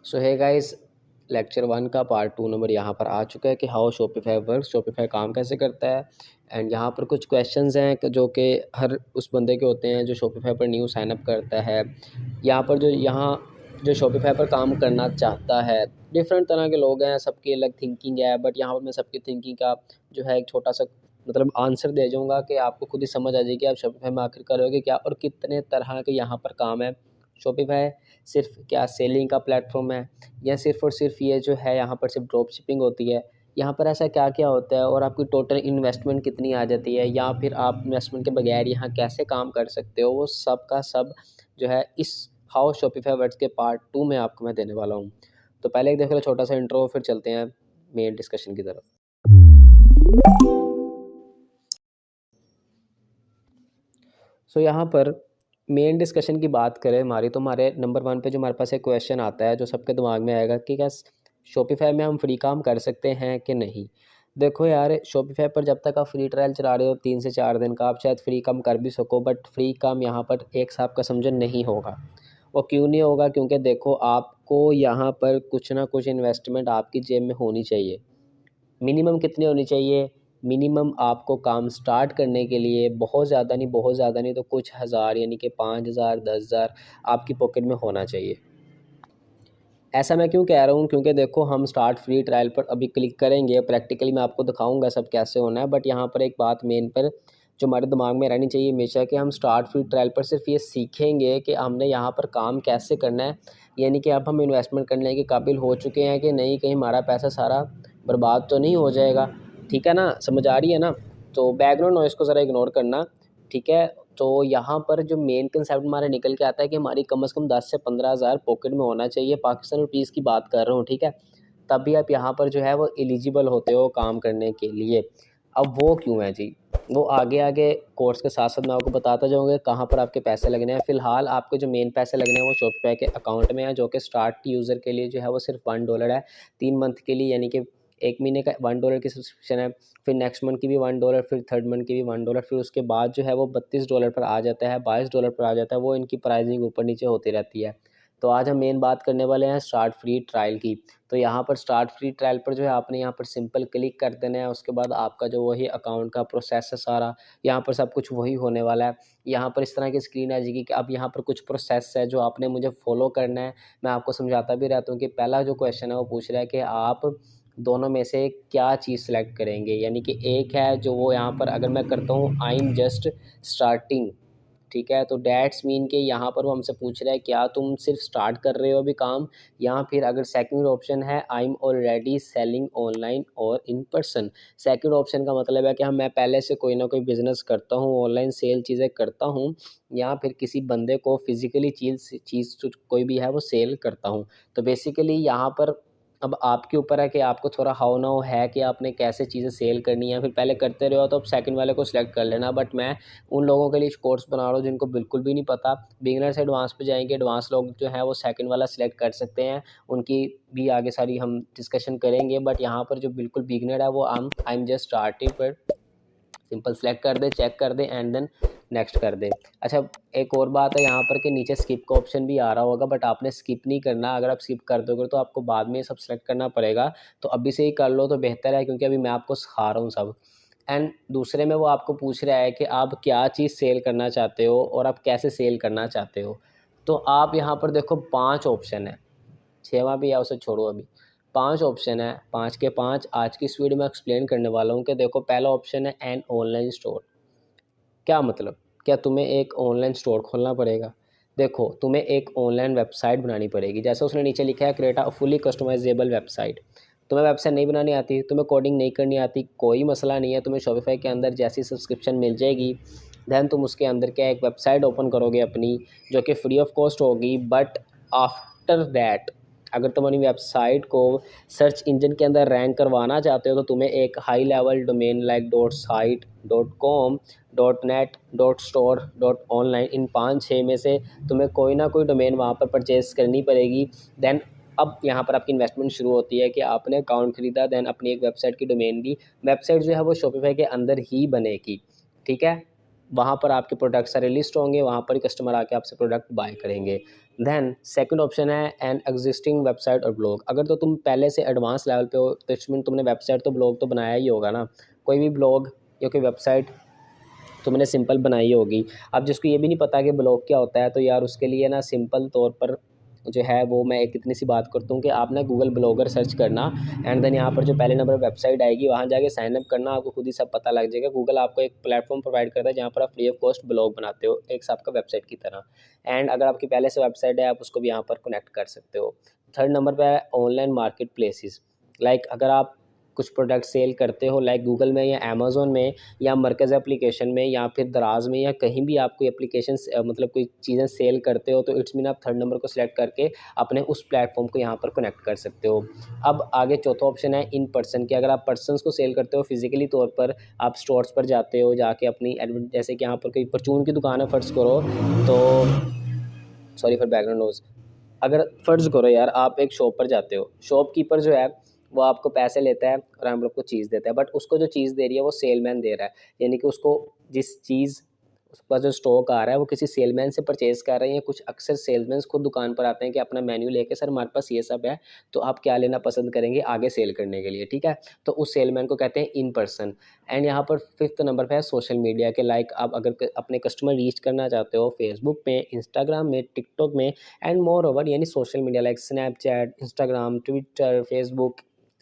सो है guys, lecture 1 का part 2 number यहाँ पर आ चुका है कि हाउ शॉपिफाई वर्क्स, शॉपिफाई काम कैसे करता है। एंड यहाँ पर कुछ क्वेश्चंस हैं जो कि हर उस बंदे के होते हैं जो शॉपिफाई पर न्यू साइन अप करता है। यहाँ पर जो शॉपिफाई पर काम करना चाहता है, डिफरेंट तरह के लोग हैं, सबकी अलग थिंकिंग है। बट यहाँ पर मैं सबकी थिंकिंग का जो है एक छोटा सा मतलब आंसर दे जाऊँगा कि आपको खुद ही समझ आ जाएगी आप शॉपिफाई में आखिर करोगे क्या और कितने तरह के यहाँ पर काम है। शॉपिफाई सिर्फ क्या सेलिंग का प्लेटफॉर्म है या सिर्फ़ और सिर्फ ये जो है यहाँ पर सिर्फ ड्रॉप शिपिंग होती है, यहाँ पर ऐसा क्या क्या होता है और आपकी टोटल इन्वेस्टमेंट कितनी आ जाती है, या फिर आप इन्वेस्टमेंट के बगैर यहाँ कैसे काम कर सकते हो, वो सब का सब जो है इस हाउ शॉपिफाई वर्क्स के पार्ट 2 में आपको मैं देने वाला हूँ। तो पहले एक देख लो छोटा सा इंट्रो, फिर चलते हैं मेन डिस्कशन की तरफ। सो यहाँ पर मेन डिस्कशन की बात करें हमारी, तो हमारे नंबर 1 पे जो हमारे पास एक क्वेश्चन आता है जो सबके दिमाग में आएगा कि क्या शॉपिफाई में हम फ्री काम कर सकते हैं कि नहीं। देखो यार, शॉपिफाई पर जब तक आप फ्री ट्रायल चला रहे हो 3 से 4 दिन का, आप शायद फ्री काम कर भी सको, बट फ्री काम यहाँ पर एक हिसाब का समझो नहीं होगा। वो क्यों नहीं होगा? क्योंकि देखो, आपको यहाँ पर कुछ ना कुछ इन्वेस्टमेंट आपकी जेब में होनी चाहिए। मिनिमम कितनी होनी चाहिए? मिनिमम आपको काम स्टार्ट करने के लिए बहुत ज़्यादा नहीं तो कुछ हज़ार, यानी कि 5,000 10,000 आपकी पॉकेट में होना चाहिए। ऐसा मैं क्यों कह रहा हूँ? क्योंकि देखो, हम स्टार्ट फ्री ट्रायल पर अभी क्लिक करेंगे, प्रैक्टिकली मैं आपको दिखाऊंगा सब कैसे होना है। बट यहाँ पर एक बात मेन पर जो हमारे दिमाग में रहनी चाहिए हमेशा, कि हम स्टार्ट फ्री ट्रायल पर सिर्फ ये सीखेंगे कि हमने यहाँ पर काम कैसे करना है, यानी कि अब हम इन्वेस्टमेंट करने के काबिल हो चुके हैं कि नहीं, कहीं हमारा पैसा सारा बर्बाद तो नहीं हो जाएगा। ठीक है ना, समझ आ रही है ना? तो बैकग्राउंड नॉइस को ज़रा इग्नोर करना, ठीक है। तो यहाँ पर जो मेन कंसेप्ट हमारा निकल के आता है कि हमारी कम से कम 10 से 15,000 पॉकेट में होना चाहिए, पाकिस्तान रुपीज़ की बात कर रहा हूँ, ठीक है। तभी आप यहाँ पर जो है वो एलिजिबल होते हो काम करने के लिए। अब वो क्यों है जी, वो आगे आगे कोर्स के साथ साथ मैं आपको बताता जाऊँगा कहाँ पर आपके पैसे लगने हैं। फ़िलहाल आपके जो मेन पैसे लगने हैं वो शॉपिफाई के अकाउंट में है, जो कि स्टार्ट यूज़र के लिए जो है वो सिर्फ $1 है 3 मंथ के लिए, यानी कि 1 महीने का $1 की सब्सक्रिप्शन है। फिर नेक्स्ट मंथ की भी $1, फिर थर्ड मंथ की भी $1, फिर उसके बाद जो है वो $32 पर आ जाता है, $22 पर आ जाता है। वो इनकी प्राइसिंग ऊपर नीचे होती रहती है। तो आज हम मेन बात करने वाले हैं स्टार्ट फ्री ट्रायल की। तो यहाँ पर स्टार्ट फ्री ट्रायल पर जो है आपने यहाँ पर सिंपल क्लिक कर देना है। उसके बाद आपका जो वही अकाउंट का प्रोसेस है सारा, यहाँ पर सब कुछ वही होने वाला है। यहाँ पर इस तरह की स्क्रीन आ जाएगी कि अब यहाँ पर कुछ प्रोसेस है जो आपने मुझे फॉलो करना है। मैं आपको समझाता भी रहता हूँ कि पहला जो क्वेश्चन है वो पूछ रहा है कि आप दोनों में से क्या चीज़ सेलेक्ट करेंगे, यानी कि एक है जो वो यहाँ पर अगर मैं करता हूँ आई एम जस्ट स्टार्टिंग, ठीक है। तो डैट्स मीन के यहाँ पर वो हमसे पूछ रहा है क्या तुम सिर्फ स्टार्ट कर रहे हो अभी काम, या फिर अगर सेकंड ऑप्शन है I am already selling online और इन पर्सन। सेकंड ऑप्शन का मतलब है कि हम मैं पहले से कोई ना कोई बिजनेस करता हूँ, ऑनलाइन सेल चीज़ें करता हूँ, या फिर किसी बंदे को फिजिकली चीज़ कोई भी है वो सेल करता हूँ। तो बेसिकली यहाँ पर अब आपके ऊपर है कि आपको थोड़ा हाउ नाउ है कि आपने कैसे चीज़ें सेल करनी है। फिर पहले करते रहो तो अब सेकंड वाले को सिलेक्ट कर लेना। बट मैं उन लोगों के लिए कोर्स बना रहा हूँ जिनको बिल्कुल भी नहीं पता, बिगिनर से एडवांस पे जाएंगे। एडवांस लोग जो हैं वो सेकंड वाला सिलेक्ट कर सकते हैं, उनकी भी आगे सारी हम डिस्कशन करेंगे। बट यहाँ पर जो बिल्कुल बिगिनर है वो आई एम जस्ट स्टार्टिंग पर सिंपल सेलेक्ट कर दे, चेक कर दे एंड देन नेक्स्ट कर दे। अच्छा, एक और बात है यहाँ पर कि नीचे स्किप का ऑप्शन भी आ रहा होगा, बट आपने स्किप नहीं करना। अगर आप स्किप कर दोगे तो आपको बाद में सब सेलेक्ट करना पड़ेगा। तो अभी से ही कर लो तो बेहतर है, क्योंकि अभी मैं आपको सिखा रहा हूँ सब। एंड दूसरे में वो आपको पूछ रहा है कि आप क्या चीज़ सेल करना चाहते हो और आप कैसे सेल करना चाहते हो। तो आप यहाँ पर देखो 5 ऑप्शन है, 6वां भी है उसे छोड़ो अभी। 5 ऑप्शन है, 5 के 5 आज की इस वीडियो में एक्सप्लेन करने वाला हूँ। कि देखो, पहला ऑप्शन है एन ऑनलाइन स्टोर। क्या मतलब? क्या तुम्हें एक ऑनलाइन स्टोर खोलना पड़ेगा? देखो, तुम्हें एक ऑनलाइन वेबसाइट बनानी पड़ेगी। जैसे उसने नीचे लिखा है create a fully customisable website. तुम्हें वेबसाइट नहीं बनानी आती, तुम्हें कोडिंग नहीं करनी आती, कोई मसला नहीं है। तुम्हें शॉपिफाई के अंदर जैसी सब्सक्रिप्शन मिल जाएगी, देन तुम उसके अंदर क्या एक वेबसाइट ओपन करोगे अपनी, जो कि फ्री ऑफ कॉस्ट होगी। बट आफ्टर दैट अगर तुम अपनी वेबसाइट को सर्च इंजन के अंदर रैंक करवाना चाहते हो, तो तुम्हें एक high level domain like .site.com, .net, .store, .online, इन 5-6 में से तुम्हें कोई ना कोई डोमेन वहाँ पर परचेज करनी पड़ेगी। देन अब यहाँ पर आपकी इन्वेस्टमेंट शुरू होती है कि आपने अकाउंट खरीदा, देन अपनी एक वेबसाइट की डोमेन ली। वेबसाइट जो है वो शॉपिफाई के अंदर ही बनेगी, ठीक है। वहाँ पर आपके प्रोडक्ट्स सारे लिस्ट होंगे, वहाँ पर कस्टमर आके आपसे प्रोडक्ट बाय करेंगे। देन सेकंड ऑप्शन है एन एग्जिस्टिंग वेबसाइट और ब्लॉग। अगर तो तुम पहले से एडवांस लेवल पे हो तो इट्स मीन तुमने वेबसाइट तो ब्लॉग तो बनाया ही होगा ना, कोई भी ब्लॉग या कोई वेबसाइट तुमने सिंपल बनाई होगी। अब जिसको ये भी नहीं पता कि ब्लॉग क्या होता है, तो यार उसके लिए ना सिंपल तौर पर जो है वो मैं एक इतनी सी बात करता हूँ कि आप ना गूगल ब्लॉगर सर्च करना, एंड देन यहाँ पर जो पहले नंबर वेबसाइट आएगी वहाँ जाके साइन अप करना, आपको खुद ही सब पता लग जाएगा। गूगल आपको एक प्लेटफॉर्म प्रोवाइड करता है जहाँ पर आप फ्री ऑफ कॉस्ट ब्लॉग बनाते हो, एक आपका वेबसाइट की तरह। एंड अगर आपकी पहले से वेबसाइट है आप उसको भी यहाँ पर कनेक्ट कर सकते हो। थर्ड नंबर पर है ऑनलाइन मार्केट प्लेसेस। लाइक अगर आप कुछ प्रोडक्ट सेल करते हो लाइक गूगल में या अमेज़न में या मरकज़ एप्लीकेशन में या फिर दराज में या कहीं भी आप कोई एप्लीकेशन मतलब कोई चीज़ें सेल करते हो, तो इट्स मीन आप थर्ड नंबर को सिलेक्ट करके अपने उस प्लेटफॉर्म को यहाँ पर कनेक्ट कर सकते हो। अब आगे चौथा ऑप्शन है इन पर्सन की। अगर आप पर्सनस को सेल करते हो फिजिकली तौर पर, आप स्टोर्स पर जाते हो, जाके अपनी जैसे कि यहाँ पर कोई परचून की दुकान है फ़र्ज़ करो, तो सॉरी फॉर बैकग्राउंड नॉइज़। अगर फ़र्ज़ करो यार आप एक शॉप पर जाते हो, शॉपकीपर जो है वो आपको पैसे लेता है और हम लोग को चीज़ देता है, बट उसको जो चीज़ दे रही है वो सेलमैन दे रहा है। यानी कि उसको जिस चीज़ उसका जो स्टॉक आ रहा है वो किसी सेलमैन से परचेज़ कर रहे हैं। कुछ अक्सर सेल्समैन्स खुद दुकान पर आते हैं कि अपना मेन्यू लेके, सर हमारे पास ये सब है, तो आप क्या लेना पसंद करेंगे आगे सेल करने के लिए, ठीक है? तो उस सेलमैन को कहते हैं इन पर्सन। एंड यहाँ पर फिफ्थ नंबर पे है सोशल मीडिया के। लाइक आप अगर अपने कस्टमर रीच करना चाहते हो फेसबुक में, इंस्टाग्राम में, टिकटॉक में एंड मोर ओवर, यानी social media like Snapchat, Instagram, Twitter, Facebook,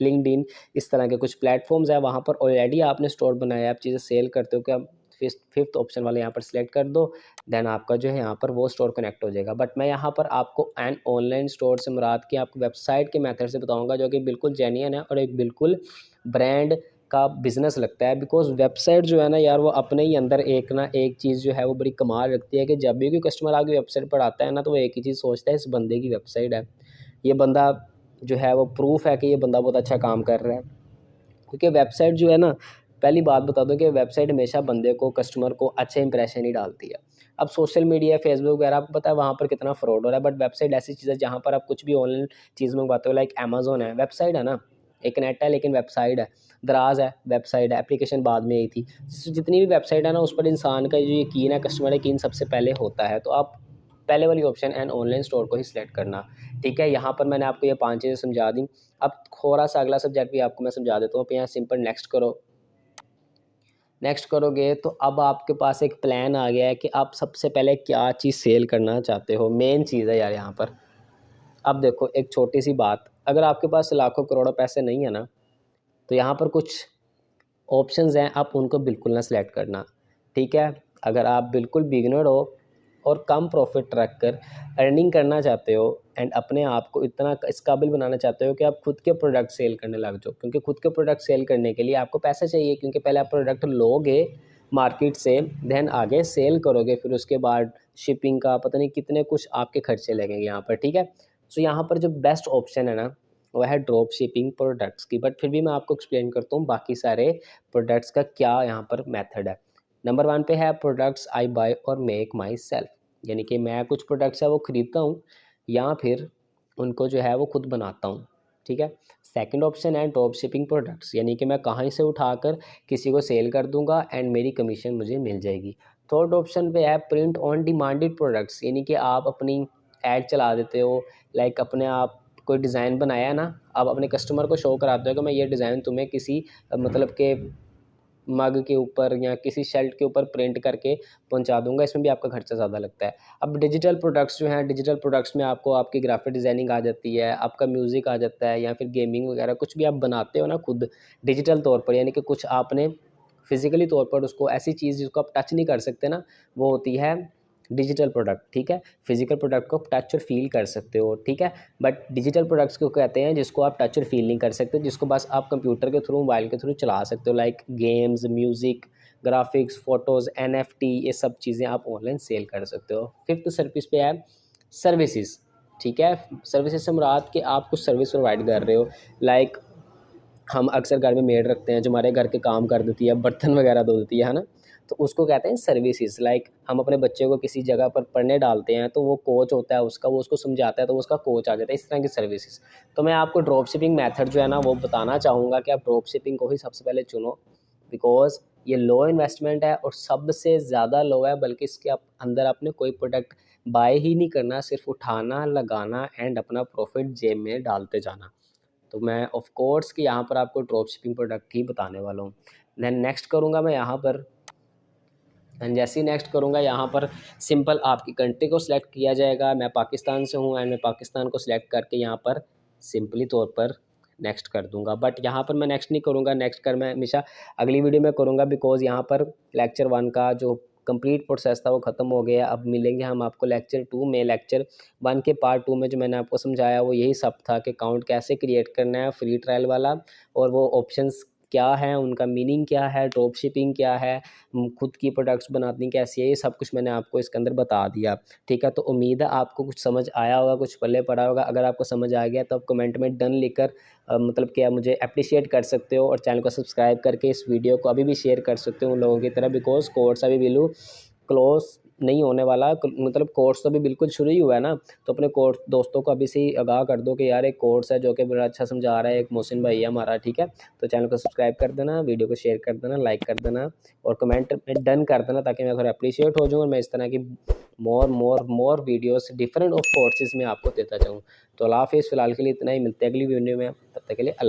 LinkedIn, इस तरह के कुछ प्लेटफॉर्म्स हैं, वहाँ पर ऑलरेडी आपने स्टोर बनाया है, आप चीज़ें सेल करते हो, क्या फिफ्थ ऑप्शन वाले यहाँ पर सिलेक्ट कर दो। देन आपका जो है यहाँ पर वो स्टोर कनेक्ट हो जाएगा। बट मैं यहाँ पर आपको एन ऑनलाइन स्टोर से मुराद की आपको वेबसाइट के मेथड से बताऊँगा जो कि बिल्कुल जेन्युइन है और एक बिल्कुल ब्रांड का बिज़नेस लगता है। बिकॉज़ वेबसाइट जो है ना यार, वो अपने ही अंदर एक ना एक चीज़ जो है वो बड़ी कमाल रखती है कि जब भी कोई कस्टमर आपकी वेबसाइट पर आता है ना, तो वो एक ही चीज़ सोचता है, इस बंदे की वेबसाइट है, ये बंदा जो है वो प्रूफ है कि ये बंदा बहुत अच्छा काम कर रहा है। क्योंकि वेबसाइट जो है ना, पहली बात बता दूं कि वेबसाइट हमेशा बंदे को, कस्टमर को अच्छे इंप्रेशन ही डालती है। अब सोशल मीडिया, फेसबुक वगैरह आपको पता है वहाँ पर कितना फ्रॉड हो रहा है, बट वेबसाइट ऐसी चीज़ है जहाँ पर आप कुछ भी ऑनलाइन चीज़ मंगवाते हो, लाइक अमेज़न है, वेबसाइट है ना, एक नेट है लेकिन वेबसाइट है। दराज है, वेबसाइट है, एप्लीकेशन बाद में आई थी। जितनी भी वेबसाइट है ना, उस पर इंसान का जो यकीन है, कस्टमर यकीन सबसे पहले होता है। तो आप पहले वाली ऑप्शन एंड ऑनलाइन स्टोर को ही सिलेक्ट करना, ठीक है? यहाँ पर मैंने आपको ये 5 चीज़ें समझा दी। अब थोड़ा सा अगला सब्जेक्ट भी आपको मैं समझा देता हूँ। आप यहाँ सिंपल नेक्स्ट करो। नेक्स्ट करोगे तो अब आपके पास एक प्लान आ गया है कि आप सबसे पहले क्या चीज़ सेल करना चाहते हो। मेन चीज़ है यार यहाँ पर। अब देखो एक छोटी सी बात, अगर आपके पास लाखों करोड़ों पैसे नहीं है ना, तो यहाँ पर कुछ ऑप्शंस हैं, आप उनको बिल्कुल ना सिलेक्ट करना, ठीक है? अगर आप बिल्कुल बिगिनर हो और कम प्रॉफिट रख कर अर्निंग करना चाहते हो एंड अपने आप को इतना इस काबिल बनाना चाहते हो कि आप खुद के प्रोडक्ट सेल करने लग जाओ, क्योंकि खुद के प्रोडक्ट सेल करने के लिए आपको पैसा चाहिए, क्योंकि पहले आप प्रोडक्ट लोगे मार्केट से, देन आगे सेल करोगे, फिर उसके बाद शिपिंग का पता नहीं कितने कुछ आपके खर्चे लगेंगे यहाँ पर, ठीक है? सो यहाँ पर जो बेस्ट ऑप्शन है ना, वो है ड्रॉप शिपिंग प्रोडक्ट्स की। बट फिर भी मैं आपको एक्सप्लेन करता हूँ बाकी सारे प्रोडक्ट्स का क्या यहाँ पर मेथड है। नंबर 1 पे है प्रोडक्ट्स आई बाय और मेक माई सेल्फ, यानी कि मैं कुछ प्रोडक्ट्स है वो ख़रीदता हूँ या फिर उनको जो है वो खुद बनाता हूँ, ठीक है? सेकंड ऑप्शन है ड्रॉप शिपिंग प्रोडक्ट्स, यानी कि मैं कहाँ से उठाकर किसी को सेल कर दूंगा एंड मेरी कमीशन मुझे मिल जाएगी। थर्ड ऑप्शन पे है प्रिंट ऑन डिमांडेड प्रोडक्ट्स, यानी कि आप अपनी ऐड चला देते हो, लाइक अपने आप कोई डिज़ाइन बनाया है ना, आप अपने कस्टमर को शो कराते हो कि मैं ये डिज़ाइन तुम्हें किसी मतलब के मग के ऊपर या किसी शर्ट के ऊपर प्रिंट करके पहुंचा दूंगा, इसमें भी आपका खर्चा ज़्यादा लगता है। अब डिजिटल प्रोडक्ट्स जो हैं, डिजिटल प्रोडक्ट्स में आपको आपकी ग्राफिक डिज़ाइनिंग आ जाती है, आपका म्यूज़िक आ जाता है या फिर गेमिंग वगैरह कुछ भी आप बनाते हो ना खुद डिजिटल तौर पर, यानी कि कुछ आपने फिजिकली तौर पर उसको ऐसी चीज़ जिसको आप टच नहीं कर सकते ना, वो होती है डिजिटल प्रोडक्ट, ठीक है? फिजिकल प्रोडक्ट को टच और फील कर सकते हो, ठीक है? बट डिजिटल प्रोडक्ट्स को कहते हैं जिसको आप टच और फील नहीं कर सकते, जिसको बस आप कंप्यूटर के थ्रू, मोबाइल के थ्रू चला सकते हो, like games, music, graphics, photos, NFT, ये सब चीज़ें आप ऑनलाइन सेल कर सकते हो। फिफ्थ सर्विस पे है सर्विसेज, ठीक है? सर्विसेज से मुराद कि आप कुछ सर्विस प्रोवाइड कर रहे हो, लाइक हम अक्सर घर में मेड रखते हैं जो हमारे घर के काम कर देती है, बर्तन वगैरह धो देती है ना? तो उसको कहते हैं सर्विसेज। लाइक हम अपने बच्चे को किसी जगह पर पढ़ने डालते हैं, तो वो कोच होता है उसका, वो उसको समझाता है तो वो उसका कोच आ जाता है, इस तरह की सर्विसेज। तो मैं आपको ड्रॉप शिपिंग मेथड जो है ना वो बताना चाहूँगा कि आप ड्रॉप शिपिंग को ही सबसे पहले चुनो, बिकॉज़ ये लो इन्वेस्टमेंट है और सबसे ज़्यादा लो है, बल्कि इसके अंदर आपने कोई प्रोडक्ट बाय ही नहीं करना, सिर्फ उठाना, लगाना एंड अपना प्रॉफिट जेब में डालते जाना। तो मैं ऑफ कोर्स कि यहाँ पर आपको ड्रॉप शिपिंग प्रोडक्ट ही बताने वाला हूँ। देन नेक्स्ट करूँगा मैं यहाँ पर, एंड जैसे ही नेक्स्ट करूँगा यहाँ पर सिंपल आपकी कंट्री को सिलेक्ट किया जाएगा। मैं पाकिस्तान से हूँ एंड मैं पाकिस्तान को सिलेक्ट करके यहाँ पर सिंपली तौर पर नेक्स्ट कर दूंगा। बट यहाँ पर मैं नेक्स्ट नहीं करूँगा, नेक्स्ट कर मैं हमेशा अगली वीडियो में करूँगा, बिकॉज यहाँ पर लेक्चर 1 का जो कंप्लीट प्रोसेस था वो ख़त्म हो गया। अब मिलेंगे हम आपको लेक्चर 2 में। लेक्चर 1 के पार्ट 2 में जो मैंने आपको समझाया वो यही सब था कि अकाउंट कैसे क्रिएट करना है फ्री ट्रायल वाला, और वो ऑप्शंस क्या है, उनका मीनिंग क्या है, ड्रॉप शिपिंग क्या है, खुद की प्रोडक्ट्स बनानी कैसी है, ये सब कुछ मैंने आपको इसके अंदर बता दिया। ठीक है, तो उम्मीद है आपको कुछ समझ आया होगा, कुछ पल्ले पड़ा होगा। अगर आपको समझ आ गया तो आप कमेंट में डन लिखकर मतलब कि आप मुझे अप्रिशिएट कर सकते हो, और चैनल को सब्सक्राइब करके इस वीडियो को अभी भी शेयर कर सकते हो उन लोगों की तरह, बिकॉज कोर्स अभी बिल्कुल क्लोज नहीं होने वाला, मतलब कोर्स तो अभी बिल्कुल शुरू ही हुआ है ना। तो अपने कोर्स दोस्तों को अभी से ही आगाह कर दो कि यार एक कोर्स है जो कि बड़ा अच्छा समझा रहा है, एक मोहसिन भाई है हमारा। ठीक है, तो चैनल को सब्सक्राइब कर देना, वीडियो को शेयर कर देना, लाइक कर देना और कमेंट में डन कर देना, ताकि मैं थोड़ा अप्रिशिएट हो जाऊँ और मैं इस तरह की more videos different of courses में आपको देता जाऊँ। तो अल्लाह हाफिज़, फ़िलहाल के लिए इतना ही, मिलते हैं अगली वीडियो में, तब तक के लिए अल्लाह।